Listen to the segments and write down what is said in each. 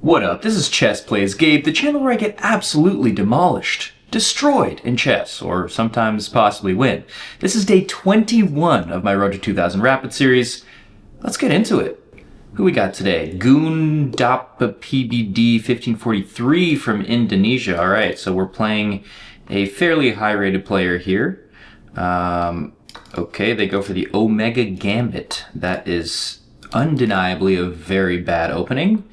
What up? This is Chess Plays Gabe, the channel where I get absolutely demolished, destroyed in chess, or sometimes possibly win. This is day 21 of my Road to 2000 Rapid series. Let's get into it. Who we got today? Gundapa PBD 1543 from Indonesia. Alright, so we're playing a fairly high-rated player here. Okay, they go for the Omega Gambit. That is undeniably a very bad opening.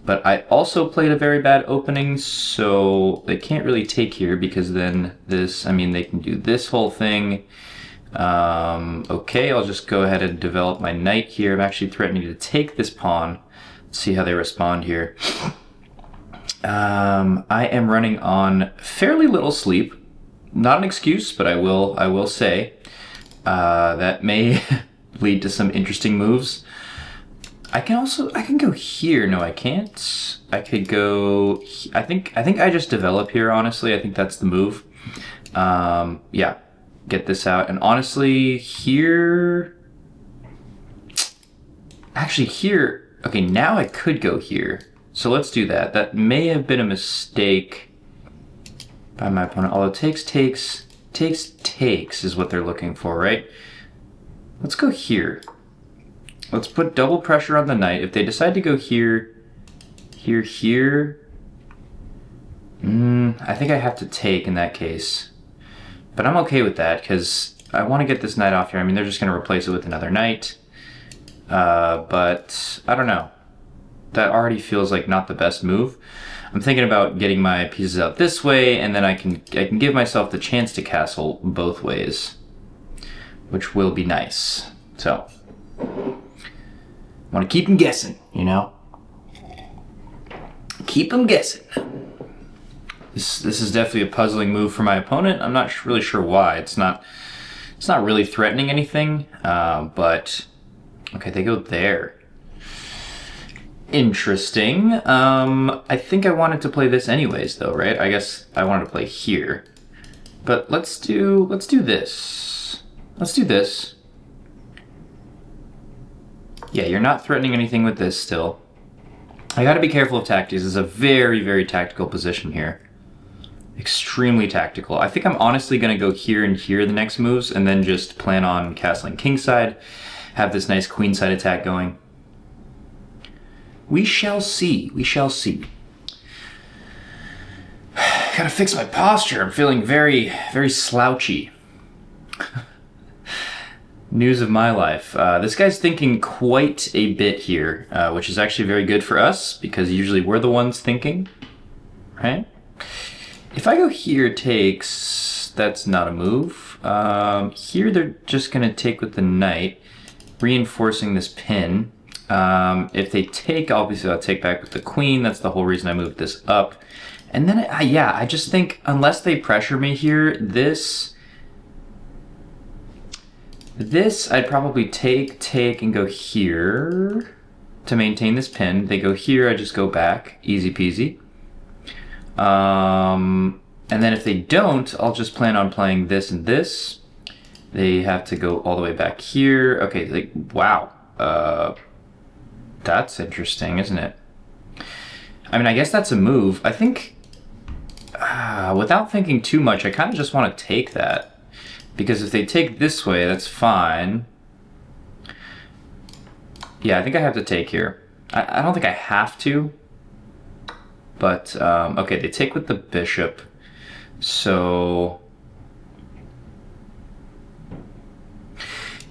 But I also played a very bad opening, so they can't really take here because then this, they can do this whole thing. Okay, I'll just go ahead and develop my knight here. I'm actually threatening to take this pawn. Let's see how they respond here. I am running on fairly little sleep. Not an excuse, but I will say that may lead to some interesting moves. I can go here. No, I can't. I could go. I think I just develop here. Honestly, I think that's the move. Yeah, get this out. And honestly, here. Actually, here. Okay, now I could go here. So let's do that. That may have been a mistake by my opponent. Although takes is what they're looking for, right? Let's go here. Let's put double pressure on the knight. If they decide to go here, here, I think I have to take in that case. But I'm okay with that because I want to get this knight off here. They're just going to replace it with another knight. But I don't know. That already feels like not the best move. I'm thinking about getting my pieces out this way, and then I can give myself the chance to castle both ways, which will be nice. So. Want to keep them guessing, you know? Keep them guessing. This is definitely a puzzling move for my opponent. I'm not really sure why. It's not really threatening anything, but okay, they go there. Interesting. I think I wanted to play this anyways, though, right? I guess I wanted to play here, but let's do this. Let's do this. Yeah, you're not threatening anything with this still. I gotta be careful of tactics. This is a very, very tactical position here. Extremely tactical. I think I'm honestly gonna go here and here the next moves and then just plan on castling kingside. Have this nice queenside attack going. We shall see. We shall see. Gotta fix my posture. I'm feeling very, very slouchy. News of my life. This guy's thinking quite a bit here, which is actually very good for us because usually we're the ones thinking, right? If I go here takes, that's not a move. Here they're just going to take with the knight, reinforcing this pin. If they take, obviously I'll take back with the queen. That's the whole reason I moved this up. And then, I just think unless they pressure me here, this I'd probably take, and go here to maintain this pin. They go here, I just go back. Easy peasy. And then if they don't, I'll just plan on playing this and this. They have to go all the way back here. Okay, wow. That's interesting, isn't it? I guess that's a move. I think, without thinking too much, I kind of just want to take that. Because if they take this way, that's fine. Yeah, I think I have to take here. I don't think I have to. But, okay, they take with the bishop. So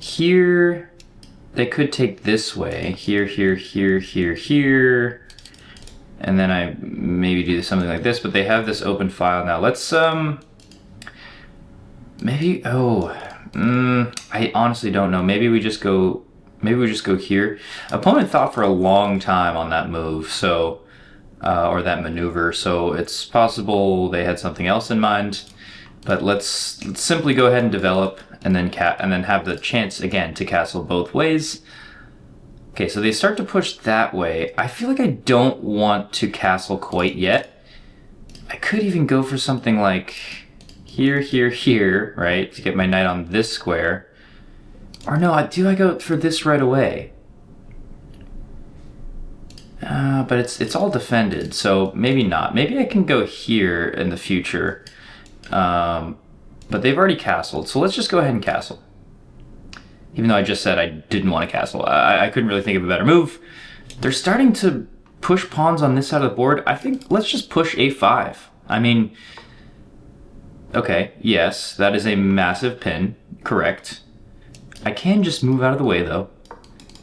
here, they could take this way. Here, here, here, here, here. And then I maybe do something like this. But they have this open file now. Let's, maybe, I honestly don't know. Maybe we just go here. Opponent thought for a long time on that move, so, or that maneuver, so it's possible they had something else in mind. But let's simply go ahead and develop, and then have the chance again to castle both ways. Okay, so they start to push that way. I feel like I don't want to castle quite yet. I could even go for something like here, here, here, right? To get my knight on this square. Or no, do I go for this right away? But it's all defended, so maybe not. Maybe I can go here in the future. But they've already castled, so let's just go ahead and castle. Even though I just said I didn't want to castle. I couldn't really think of a better move. They're starting to push pawns on this side of the board. I think let's just push a5. I mean, okay, yes, that is a massive pin, correct. I can just move out of the way though.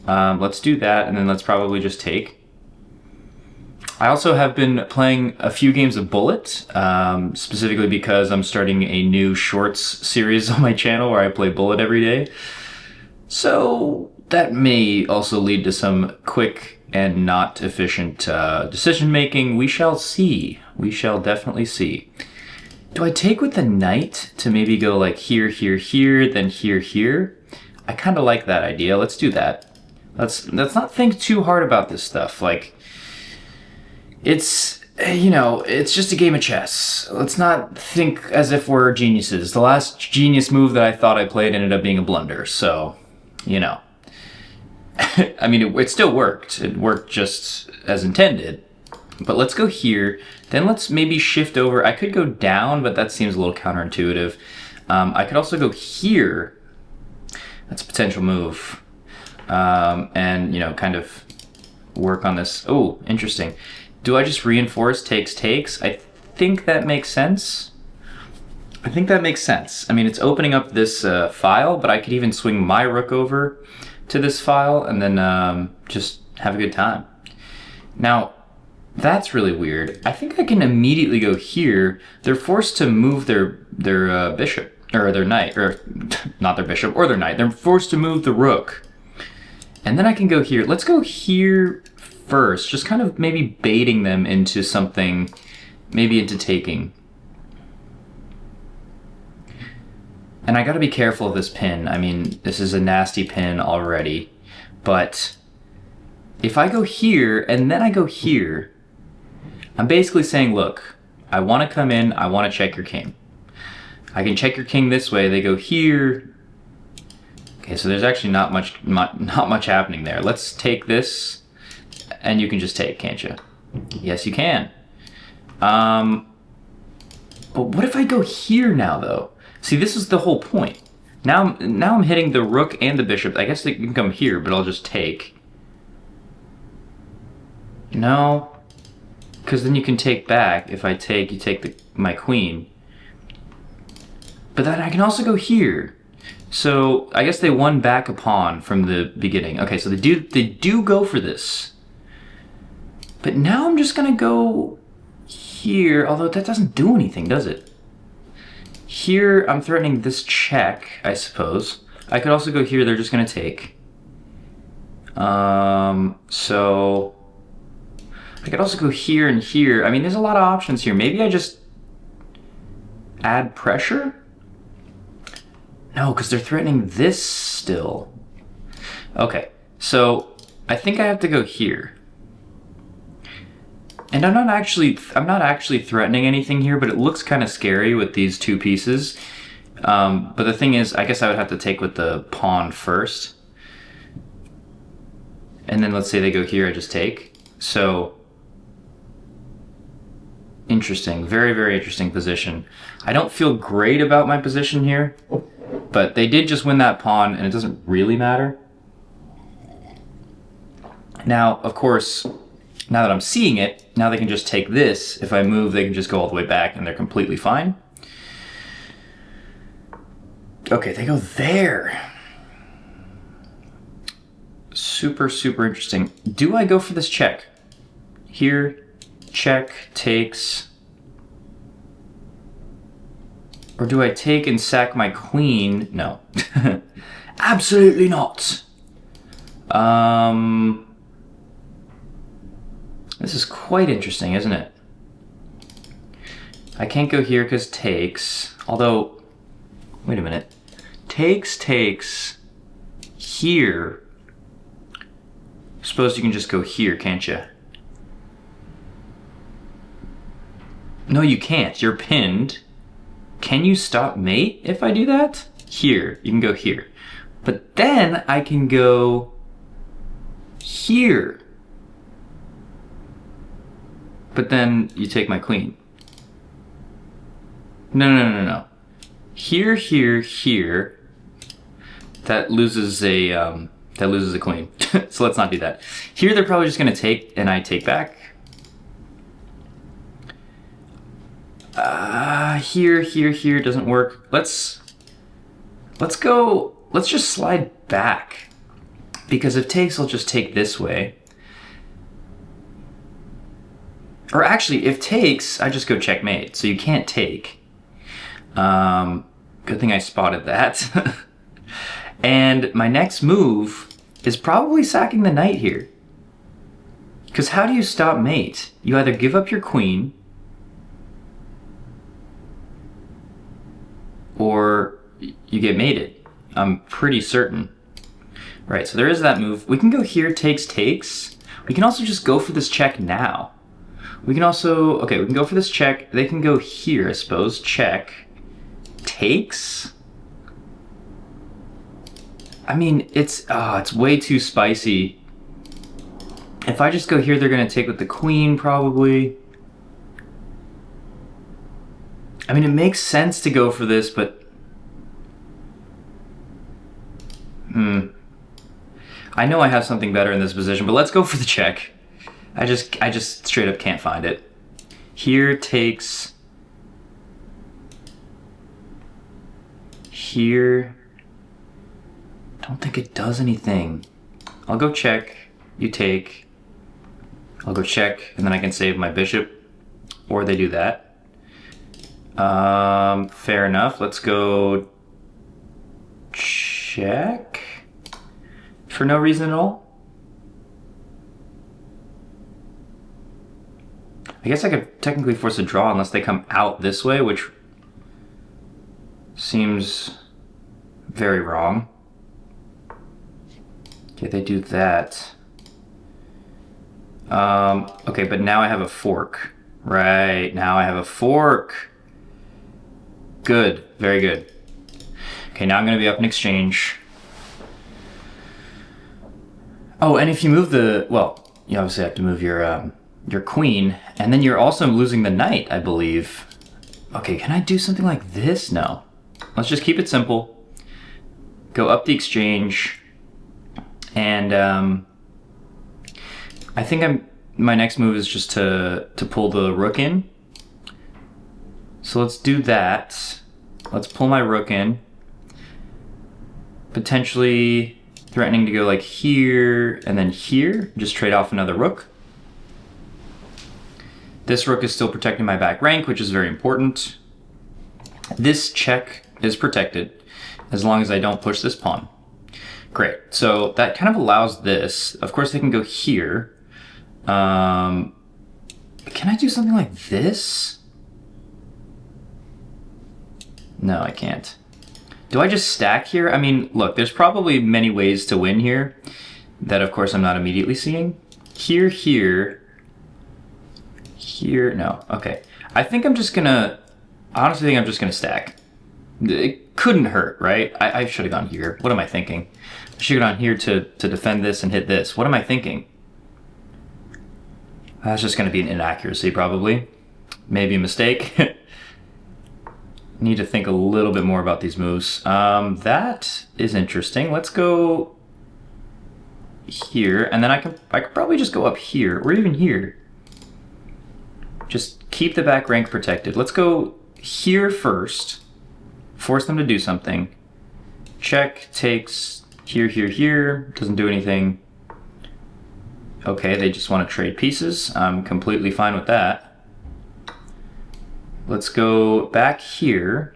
Let's do that, and then let's probably just take. I also have been playing a few games of Bullet, specifically because I'm starting a new shorts series on my channel where I play Bullet every day. So that may also lead to some quick and not efficient decision making. We shall see. We shall definitely see. Do I take with the knight to maybe go like here, here, here, then here, here? I kind of like that idea. Let's do that. Let's not think too hard about this stuff. Like, it's, you know, it's just a game of chess. Let's not think as if we're geniuses. The last genius move that I thought I played ended up being a blunder, so, you know. I mean, it still worked. It worked just as intended. But let's go here. Then let's maybe shift over. I could go down, but that seems a little counterintuitive. I could also go here. That's a potential move. And, you know, kind of work on this. Oh, interesting. Do I just reinforce takes, takes? I think that makes sense. I think that makes sense. I mean, it's opening up this file, but I could even swing my rook over to this file and then just have a good time. Now, that's really weird. I think I can immediately go here. They're forced to move their bishop, or their knight, or not their bishop, or their knight. They're forced to move the rook. And then I can go here. Let's go here first, just kind of maybe baiting them into something, maybe into taking. And I gotta be careful of this pin. I mean, this is a nasty pin already, but if I go here and then I go here, I'm basically saying, look, I wanna come in, I wanna check your king. I can check your king this way, they go here. Okay, so there's actually not much happening there. Let's take this. And you can just take, can't you? Yes, you can. But what if I go here now, though? See, this is the whole point. Now I'm hitting the rook and the bishop. I guess they can come here, but I'll just take. No, because then you can take back. If I take, you take my queen. But then I can also go here. So I guess they won back a pawn from the beginning. Okay, so they do go for this. But now I'm just gonna go here, although that doesn't do anything, does it? Here, I'm threatening this check, I suppose. I could also go here, they're just gonna take. So I could also go here and here. I mean, there's a lot of options here. Maybe I just add pressure? No, because they're threatening this still. Okay, so I think I have to go here. And I'm not actually threatening anything here, but it looks kind of scary with these two pieces. But the thing is, I guess I would have to take with the pawn first. And then let's say they go here, I just take. So, interesting, very, very interesting position. I don't feel great about my position here, but they did just win that pawn, and it doesn't really matter. Now, of course, now that I'm seeing it, now they can just take this. If I move, they can just go all the way back and they're completely fine. Okay, they go there. Super, super interesting. Do I go for this check? Here, check, takes. Or do I take and sack my queen? No. Absolutely not. This is quite interesting, isn't it? I can't go here because takes, although, wait a minute. Takes, takes, here. I suppose you can just go here, can't you? No, you can't. You're pinned. Can you stop mate if I do that? Here, you can go here. But then I can go here. But then you take my queen. No. Here, here, here. That loses a queen. So let's not do that. Here they're probably just gonna take, and I take back. Here doesn't work. Let's just slide back. Because if takes, I'll just take this way. Or actually, if takes, I just go checkmate. So you can't take. Good thing I spotted that. And my next move is probably sacking the knight here. Because how do you stop mate? You either give up your queen, or you get mated. I'm pretty certain. Right, so there is that move. We can go here, takes. We can also just go for this check now. We can also, okay, we can go for this check. They can go here, I suppose. Check. Takes. I mean, it's way too spicy. If I just go here, they're gonna take with the queen, probably. I mean, it makes sense to go for this, but... I know I have something better in this position, but let's go for the check. I just straight up can't find it. Here takes... Here... Don't think it does anything. I'll go check, you take. I'll go check, and then I can save my bishop. Or they do that. Fair enough. Let's go check. For no reason at all. I guess I could technically force a draw unless they come out this way, which seems very wrong. Okay, they do that. Okay, but now I have a fork. Right, now I have a fork. Good, very good. Okay, now I'm gonna be up in exchange. Oh, and if you move the, well, you obviously have to move your queen, and then you're also losing the knight, I believe. Okay, can I do something like this? No. Let's just keep it simple. Go up the exchange, and I think my next move is just to pull the rook in. So let's do that. Let's pull my rook in. Potentially threatening to go like here and then here, just trade off another rook. This rook is still protecting my back rank, which is very important. This check is protected as long as I don't push this pawn. Great, so that kind of allows this. Of course they can go here. Can I do something like this? No, I can't. Do I just stack here? I mean, look, there's probably many ways to win here that, of course, I'm not immediately seeing. Here, here, no, okay. I think I'm just gonna, honestly think I'm just gonna stack. It couldn't hurt, right? I should have gone here. What am I thinking? I should have gone here to defend this and hit this. What am I thinking? That's just gonna be an inaccuracy, probably. Maybe a mistake. Need to think a little bit more about these moves. That is interesting. Let's go here, and then I could probably just go up here, or even here. Just keep the back rank protected. Let's go here first. Force them to do something. Check, takes, here, here, here. Doesn't do anything. Okay, they just want to trade pieces. I'm completely fine with that. Let's go back here.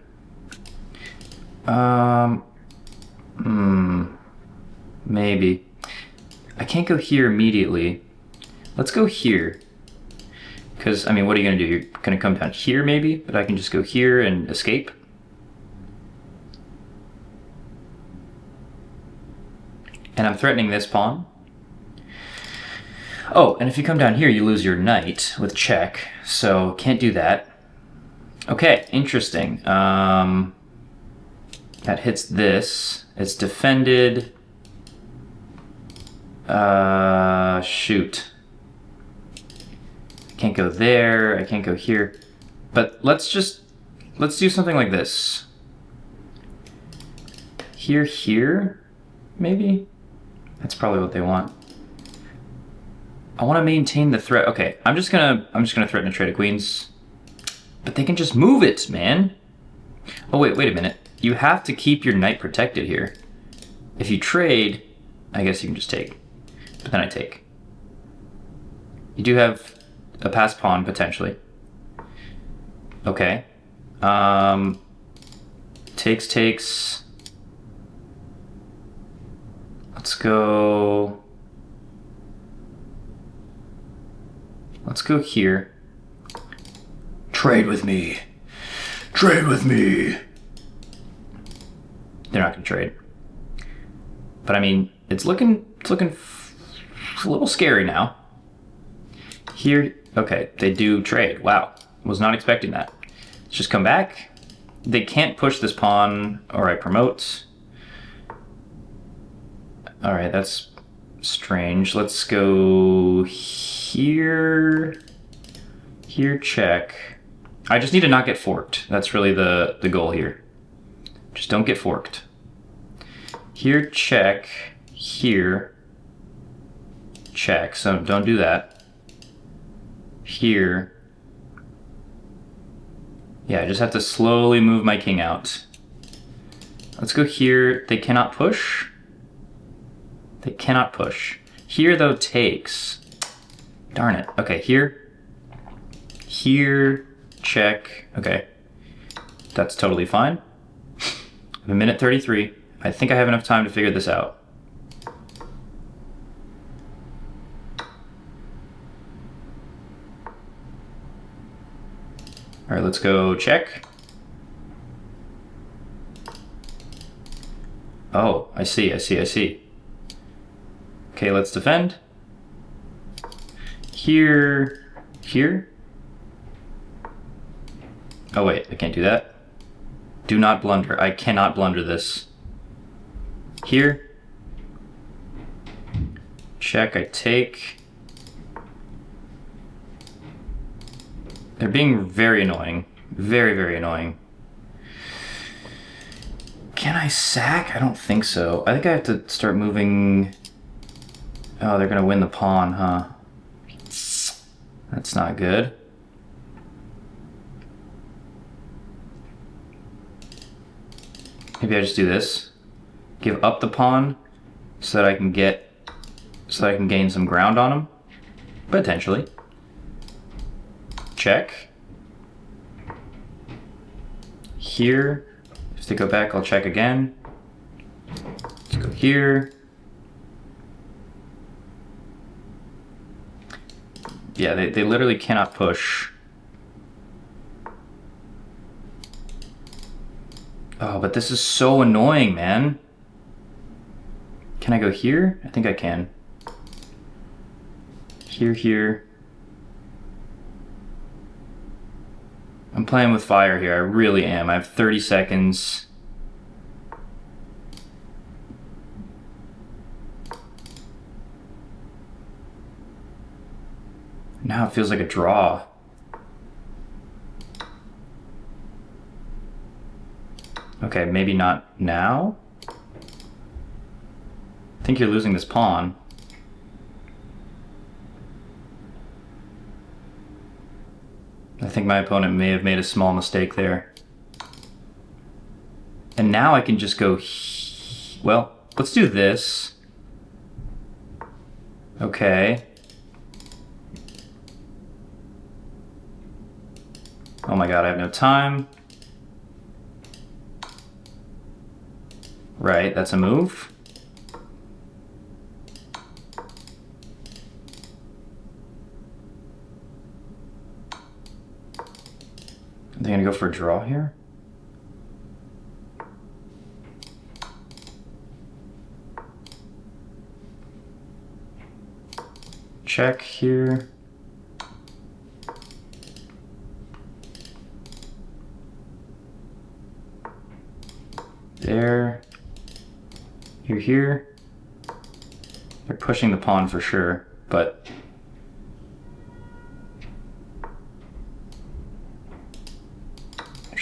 Maybe. I can't go here immediately. Let's go here. Because, I mean, what are you going to do? You're going to come down here maybe, but I can just go here and escape. And I'm threatening this pawn. Oh, and if you come down here, you lose your knight with check, so can't do that. Okay, interesting. That hits this. It's defended. Shoot. Can't can't go there, I can't go here. But let's do something like this. Here, maybe? That's probably what they want. I want to maintain the threat. Okay, I'm just gonna threaten a trade of queens. But they can just move it, man. Oh wait a minute. You have to keep your knight protected here. If you trade, I guess you can just take. But then I take. You do have a passed pawn, potentially. Okay. Takes. Let's go here. Trade with me. Trade with me. They're not gonna trade. But I mean, it's looking a little scary now. Here, okay, they do trade. Wow, was not expecting that. Let's just come back. They can't push this pawn, or I promote. All right, that's strange. Let's go here. Here, check. I just need to not get forked. That's really the goal here. Just don't get forked. Here, check. Here, check. So don't do that. Here. Yeah, I just have to slowly move my king out. Let's go here. They cannot push. They cannot push. Here, though, takes. Darn it. Okay, here. Here, check. Okay. That's totally fine. I have a minute 33. I think I have enough time to figure this out. All right, let's go check. Oh, I see. Okay, let's defend. Here. Oh wait, I can't do that. Do not blunder. I cannot blunder this. Here. Check, I take. They're being very annoying. Very annoying. Can I sack? I don't think so. I think I have to start moving. Oh, they're gonna win the pawn, huh? That's not good. Maybe I just do this. Give up the pawn so that I can gain some ground on him. Potentially. Check. Here. If they go back, I'll check again. Let's go here. Yeah, they literally cannot push. Oh, but this is so annoying, man. Can I go here? I think I can. Here. I'm playing with fire here. I really am. I have 30 seconds. Now it feels like a draw. Okay, maybe not now. I think you're losing this pawn. I think my opponent may have made a small mistake there. And now I can just go, well, let's do this. Okay. Oh my god, I have no time. Right, that's a move. Are they gonna go for a draw here? Check here. There. You're here. They're pushing the pawn for sure, but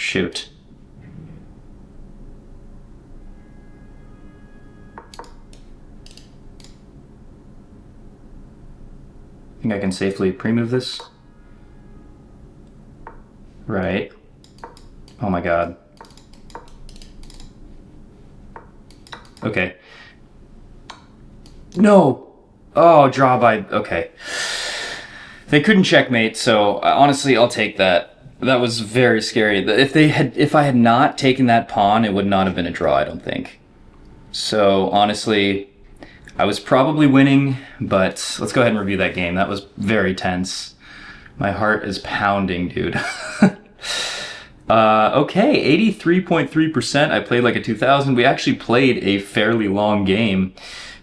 shoot. I think I can safely pre-move this. Right. Oh my god. Okay. No! Oh, draw by... Okay. They couldn't checkmate, so honestly, I'll take that. That was very scary. If I had not taken that pawn, it would not have been a draw, I don't think. So, honestly, I was probably winning, but let's go ahead and review that game. That was very tense. My heart is pounding, dude. Okay, 83.3%. I played like a 2000. We actually played a fairly long game.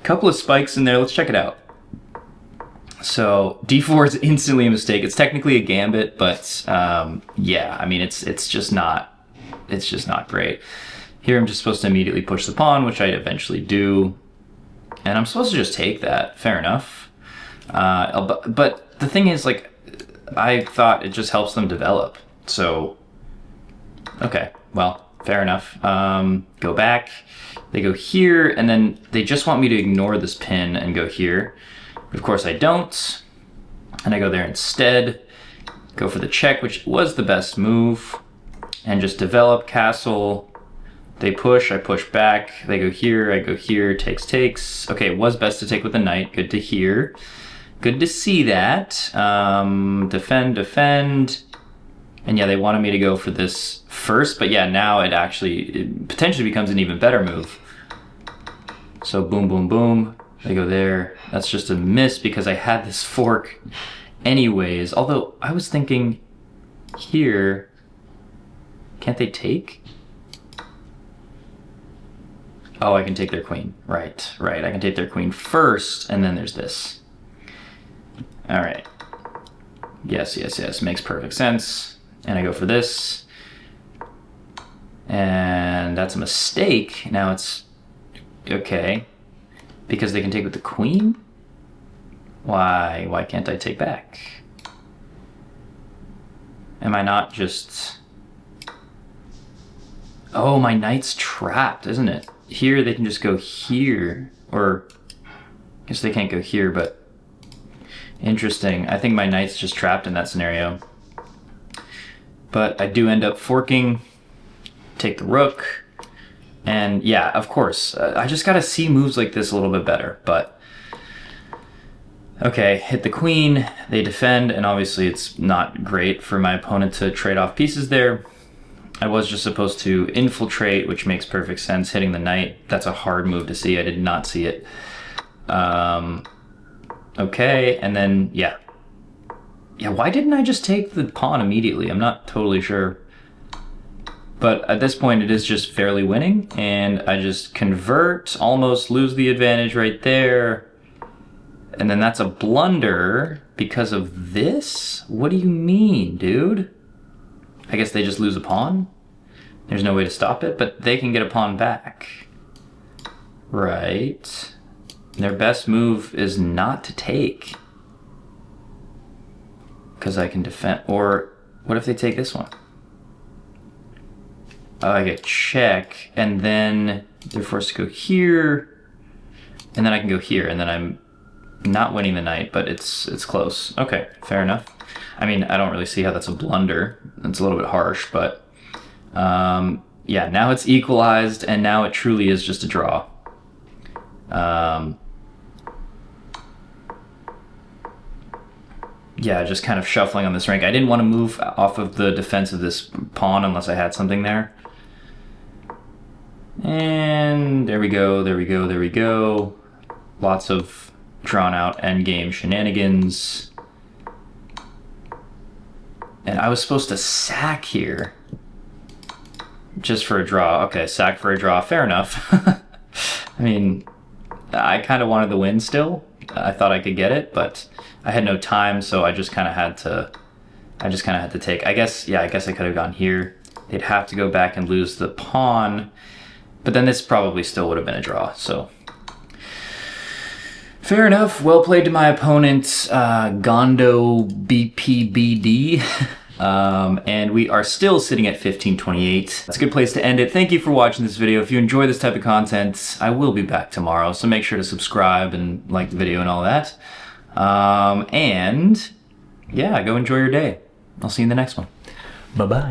Couple of spikes in there. Let's check it out. So d4 is instantly a mistake. It's technically a gambit, but yeah, I mean it's just not great. Here I'm just supposed to immediately push the pawn, which I eventually do, and I'm supposed to just take that. Fair enough. But the thing is, like, I thought it just helps them develop. So okay, well, fair enough. Go back. They go here, and then they just want me to ignore this pin and go here. Of course I don't, and I go there instead, go for the check, which was the best move, and just develop castle. They push, I push back, they go here, I go here, takes. Okay, it was best to take with the knight, good to hear. Good to see that. Defend, and yeah, they wanted me to go for this first, but yeah, now it potentially becomes an even better move. So boom, boom, boom. They go there. That's just a miss because I had this fork anyways. Although I was thinking here, can't they take? Oh, I can take their queen. Right. I can take their queen first, and then there's this. All right. Yes. Makes perfect sense. And I go for this. And that's a mistake. Now it's okay. Because they can take with the queen? Why can't I take back? Am I not just... Oh, my knight's trapped, isn't it? Here they can just go here, or I guess they can't go here, but interesting. I think my knight's just trapped in that scenario. But I do end up forking, take the rook. And yeah, of course, I just gotta see moves like this a little bit better, but okay, hit the queen, they defend, and obviously it's not great for my opponent to trade off pieces there. I was just supposed to infiltrate, which makes perfect sense. Hitting the knight, that's a hard move to see. I did not see it. Okay, and then, yeah, why didn't I just take the pawn immediately? I'm not totally sure. But at this point, it is just fairly winning, and I just convert, almost lose the advantage right there. And then that's a blunder because of this? What do you mean, dude? I guess they just lose a pawn? There's no way to stop it, but they can get a pawn back. Right. Their best move is not to take. Because I can defend, or what if they take this one? I get check, and then they're forced to go here, and then I can go here, and then I'm not winning the knight, but it's close. Okay, fair enough. I mean, I don't really see how that's a blunder. It's a little bit harsh, but yeah, now it's equalized, and now it truly is just a draw. Yeah, just kind of shuffling on this rank. I didn't want to move off of the defense of this pawn unless I had something there. And there we go. Lots of drawn out endgame shenanigans. And I was supposed to sack here. Just for a draw. Okay, sack for a draw. Fair enough. I mean, I kind of wanted the win still. I thought I could get it, but I had no time, so I just kind of had to take. I guess I could have gone here. They'd have to go back and lose the pawn. But then this probably still would have been a draw, so. Fair enough. Well played to my opponent, Gondo BPBD. And we are still sitting at 1528. That's a good place to end it. Thank you for watching this video. If you enjoy this type of content, I will be back tomorrow, so make sure to subscribe and like the video and all that. And yeah, go enjoy your day. I'll see you in the next one. Bye-bye.